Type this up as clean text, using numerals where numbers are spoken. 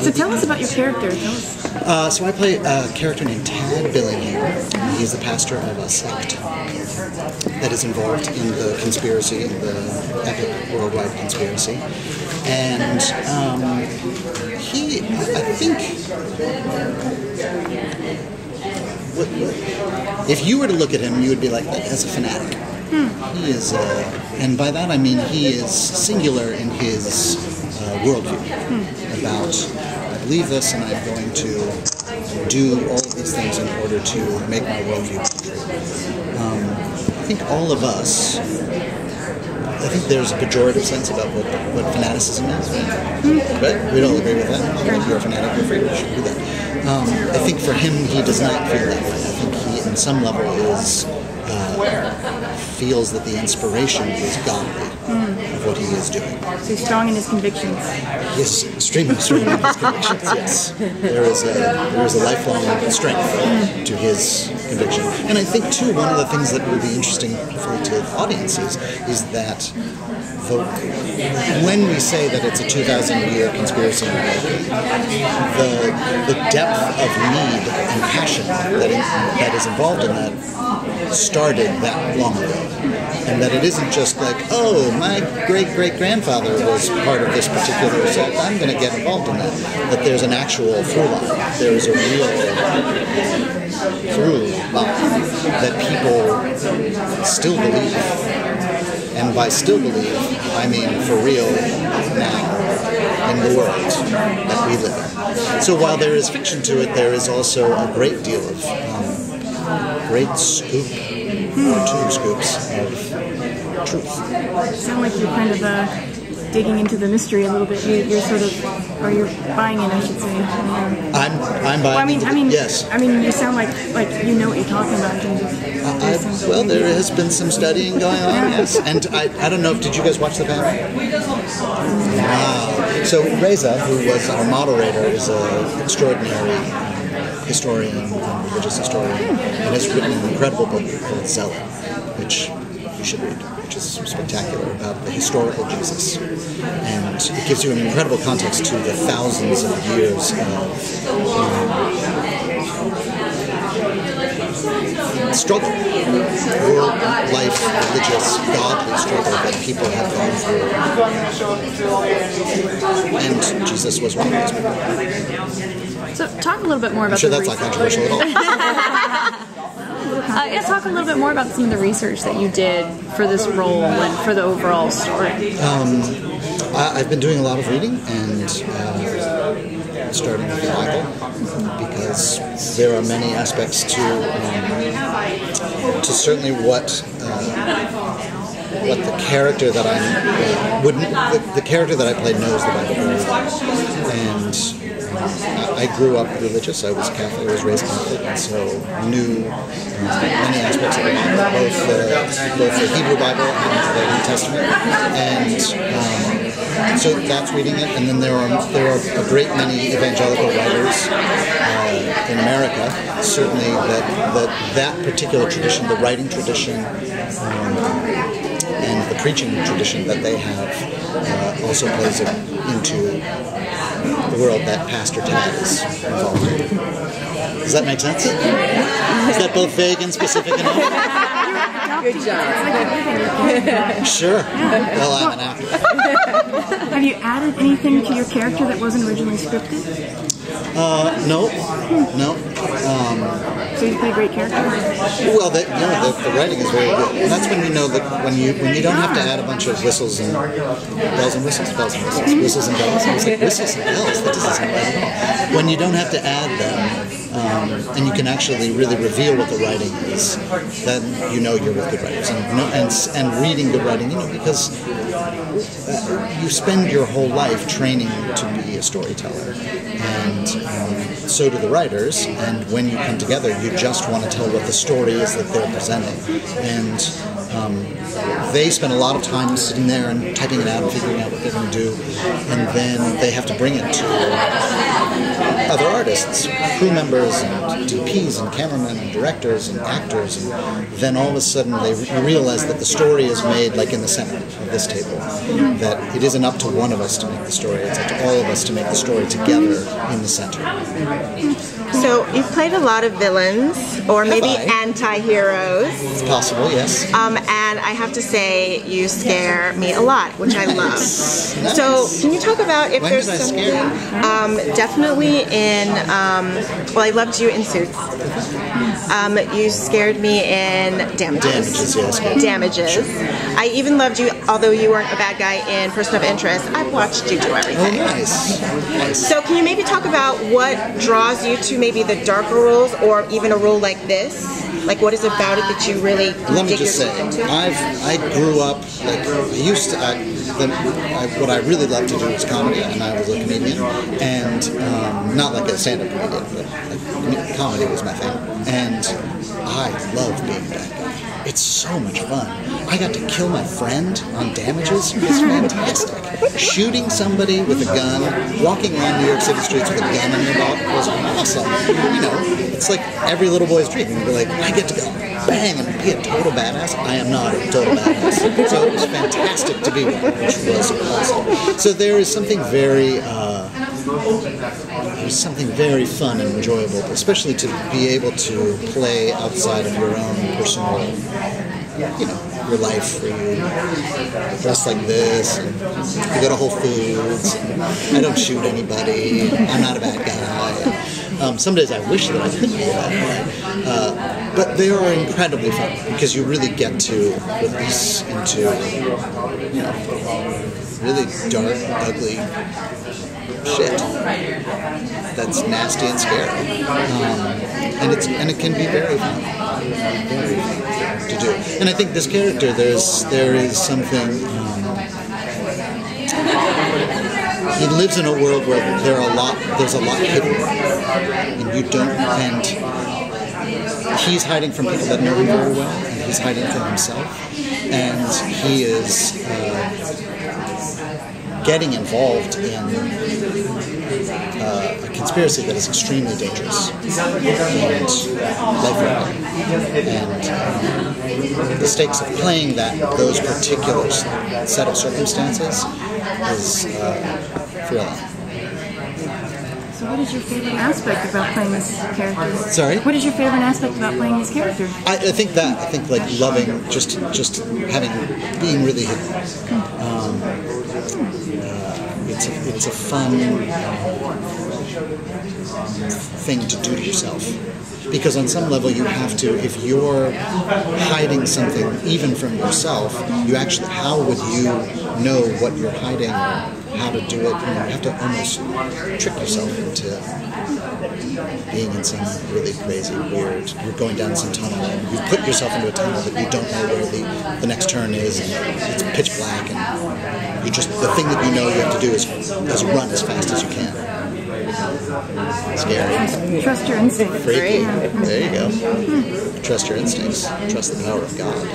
So tell us about your character. So I play a character named Tad Billingham. He's the pastor of a sect that is involved in the conspiracy, the epic worldwide conspiracy. And he, I think, if you were to look at him, you would be like, that guy's a fanatic. He is, and by that I mean he is singular in his worldview about, I believe this and I'm going to do all of these things in order to make my worldview true. I think all of us, I think there's a pejorative sense about what fanaticism is, right? We don't agree with that. If you're a fanatic, you're free, you should do that. I think for him, he does not feel that way. I think he, in some level, feels that the inspiration is godly of what he is doing. So he's strong in his convictions. He is extremely strong in his convictions, yes. There is a lifelong strength to his conviction. And I think, too, one of the things that will be interesting hopefully to audiences is that when we say that it's a 2,000-year conspiracy, the depth of need and passion that is involved in that started that long ago. And that it isn't just like, oh, my great-great-grandfather was part of this particular sect, I'm going to get involved in that. That there's an actual through line. There's a real through line that people still believe. And by still believe, I mean for real now in the world that we live in. So while there is fiction to it, there is also a great deal of great scoop or two scoops of truth. You sound like you're kind of digging into the mystery a little bit. You're sort of, or you're buying it, I should say. I'm buying it. Yes. I mean, you sound like you know what you're talking about. Well, there has been some studying going on, yes. And I don't know, did you guys watch the panel? Wow. So Reza, who was our moderator, is an extraordinary historian, religious historian, and has written an incredible book called Zealot, which you should read, which is spectacular, about the historical Jesus. And it gives you an incredible context to the thousands of years of struggle, world, life, religious, godly struggle that people have gone through. And Jesus was one of those people. So talk a little bit more about I'm sure that's not controversial at all. Talk a little bit more about some of the research that you did for this role and for the overall story. I've been doing a lot of reading and starting with the Bible because there are many aspects to certainly what the character that the character that I played knows the Bible very well, and I grew up religious. I was Catholic. I was raised Catholic, and so knew many aspects of the Bible, both the Hebrew Bible and the New Testament, and so that's reading it. And then there are a great many evangelical writers in America. Certainly, that particular tradition, the writing tradition, and the preaching tradition that they have, also plays into the world that Pastor Tad is involved in. Does that make sense? Is that both vague and specific enough? Good job. Sure. Well, I'm an actor. Have you added anything to your character that wasn't originally scripted? No. So you play a great character? Well, the writing is very good. And that's when you know that when you don't have to add a bunch of whistles and bells and whistles, whistles and bells. I was like, whistles and bells? That doesn't sound right at all. When you don't have to add them, and you can actually really reveal what the writing is, then you know you're with good writers. And reading good writing, because you spend your whole life training to be a storyteller. And so do the writers, and when you come together, you just want to tell what the story is that they're presenting. And they spend a lot of time sitting there and typing it out and figuring out what they're going to do, and then they have to bring it to other artists, crew members and DPs and cameramen and directors and actors, and then all of a sudden they realize that the story is made like in the center of this table, that it isn't up to one of us to make the story, it's up to all of us to make the story together in the center. So you've played a lot of villains, or maybe anti-heroes. It's possible, yes. And I have to say, you scare me a lot, which I love. Nice. So can you talk about if When there's did I something? scare you? Definitely in. Well, I loved you in Suits. You scared me in Damages. Damages, yes. Damages. Sure. I even loved you, although you weren't a bad guy in Person of Interest. I've watched you do Oh, everything. nice. So can you maybe talk about what draws you to maybe the darker roles, or even a role like this? Like, what is it about it that you really Let me dig just say, yourself into? I grew up, like, I used to, what I really loved to do was comedy, and I was a comedian, and not like a stand-up comedian, but like, comedy was my thing, and I love being bad guy. It's so much fun. I got to kill my friend on Damages. It's fantastic. Shooting somebody with a gun, walking around New York City streets with a gun in your mouth was awesome. You know, it's like every little boy's dream. You're like, I get to go bang and be a total badass. I am not a total badass. So it was fantastic to be one, which was awesome. So there is something very there's something very fun and enjoyable, especially to be able to play outside of your own personal, you know, your life, where you dress like this, and you go to Whole Foods, I don't shoot anybody, I'm not a bad guy. Some days I wish that I could be that guy. But they are incredibly fun, because you really get to release into, you know, really dark, ugly shit that's nasty and scary, and it can be very fun to do. And I think this character, there is something. He lives in a world where there's a lot hidden, and you don't. And he's hiding from people that know him very well, and he's hiding from himself, and he is. Getting involved in a conspiracy that is extremely dangerous and life-threatening. And the stakes of playing those particular set of circumstances is thrilling. So what is your favorite aspect about playing this character? Sorry? What is your favorite aspect about playing this character? I think like loving, just being really hidden. It's a fun thing to do to yourself, because on some level you have to, if you're hiding something even from yourself, you actually, how would you know what you're hiding, or how to do it? And you have to almost trick yourself into being in some really crazy, weird, you're going down some tunnel, and you've put yourself into a tunnel that you don't know where the next turn is, and it's pitch black, and you just, the thing that you know you have to do is run as fast as you can. Scary. Trust your instinct. Freaky. There you go. Trust your instincts. Trust the power of God.